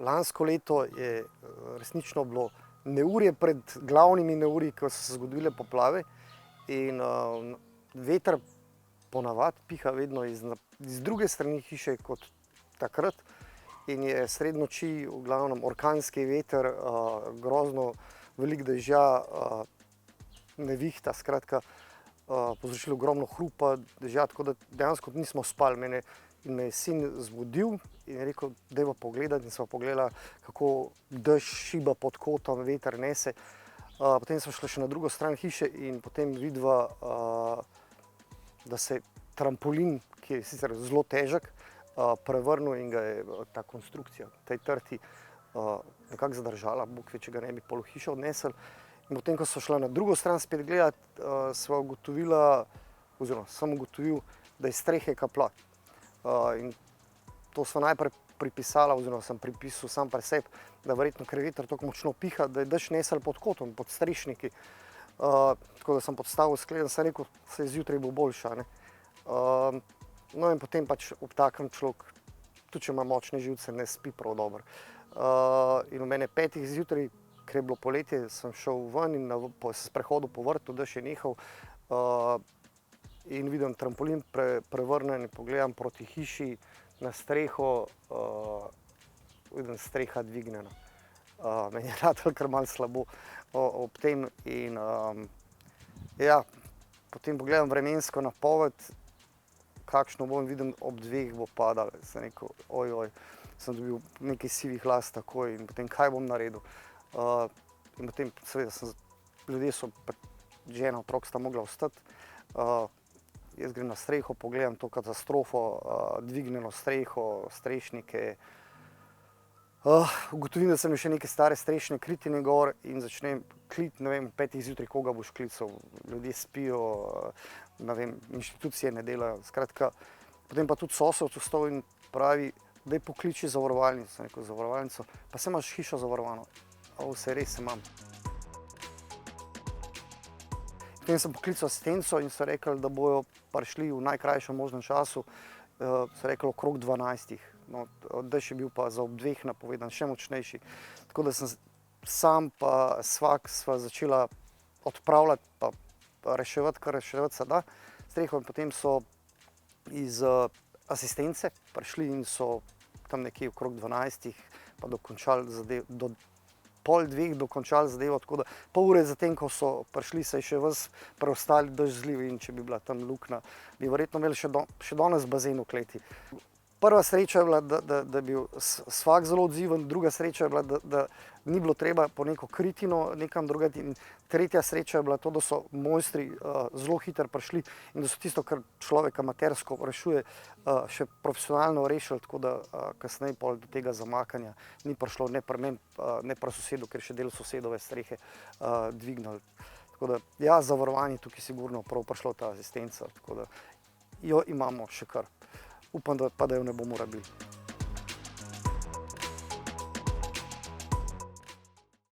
Lansko leto je resnično bilo neurje pred glavnimi neurji, ko so se zgodile poplave. In veter ponavadi piha vedno iz druge strani hiše kot takrat. In je sredi noči v glavnem orkanski veter, grozno veliko dežja, nevihta, skratka, povzročilo ogromno hrupa, dežja, tako da dejansko nismo spali. Me je sin zbudil in je rekel, dajva pogledati, in sva pogledala, kako dež šiba pod kotom, veter nese. Potem sva šla še na drugo stran hiše in potem vidva, da se trampolin, ki je sicer zelo težek, prevrnil in ga je ta konstrukcija, tej trti, nekako zadržala, bog ve, če ga ne bi pol v hišo odnesli. In potem, ko sva šla na drugo stran spet gledati, sva ugotovila, oziroma sem ugotovil, da iz strehe kaplja. In to sva najprej pripisala, oziroma sem pripisal sam pri sebi, da verjetno, ker veter tako močno piha, da je dež nesel pod kotom, pod strešniki. Tako da sem podstavil skleden, sem rekel, se zjutraj bo boljša. No in potem pač ob takem človek, tudi če ima močne živce, ne spi prav dobro. In v mene 5 zjutraj, ker je bilo poletje, sem šel ven in se sprehodil po vrtu, dež je nehal. In vidim trampolin prevrnen in pogledam proti hiši na streho, vidim streha dvignjena. Meni je ratalo kar malo slabo ob tem in ja, potem pogledam vremensko napoved, kakšno bom, vidim ob 2 bo padalo. Sem rekel, ojoj, sem dobil nekaj sivih las takoj in potem kaj bom naredil. In potem seveda ljudje so, žena, otrok sta mogla vstati. Jaz grem na streho, pogledam to katastrofo, dvignjeno streho, strešnike. Ugotovim, da sem še neke stare strešne kritine gor in začnem kliti, ne vem, 5 zjutraj, koga boš klical. Ljudje spijo, ne vem, inštitucije ne delajo. Skratka, potem pa tudi sosed vstal in pravi, daj pokliči zavarovalnico. Sem rekel, zavarovalnico, pa saj imaš hišo zavarovano. Vse res imam. Potem sem poklical asistenco in so rekli, da bojo prišli v najkrajšem možnem času, so rekli okrog 12. No, dež je bil pa za ob 2 napovedan, še močnejši. Tako da sem sam pa svak sva začela odpravljati pa reševati, kar reševati se da streho. In potem so iz asistence prišli in so tam nekje okrog 12 pa dokončali zadevo, do pol 2 dokončali zadevo, tako da pol ure zatem, ko so prišli, se je še ves preostali dež zlil in če bi bila tam luknja, bi verjetno imeli še danes bazen v kleti. Prva sreča je bila, da je bil svak zelo odziven, druga sreča je bila, da ni bilo treba po neko kritino nekam drugati in tretja sreča je bila to, da so mojstri zelo hitro prišli in da so tisto, kar človek amatersko rešuje, še profesionalno rešili, tako da kasneje pol do tega zamakanja ni prišlo ne pri meni, ne pri sosedu, ker še del sosedove strehe dvignili. Tako da, ja, zavarovanje tukaj sigurno prav prišlo ta asistenca, tako da jo imamo še kar. Upam, da jo ne bomo rabili.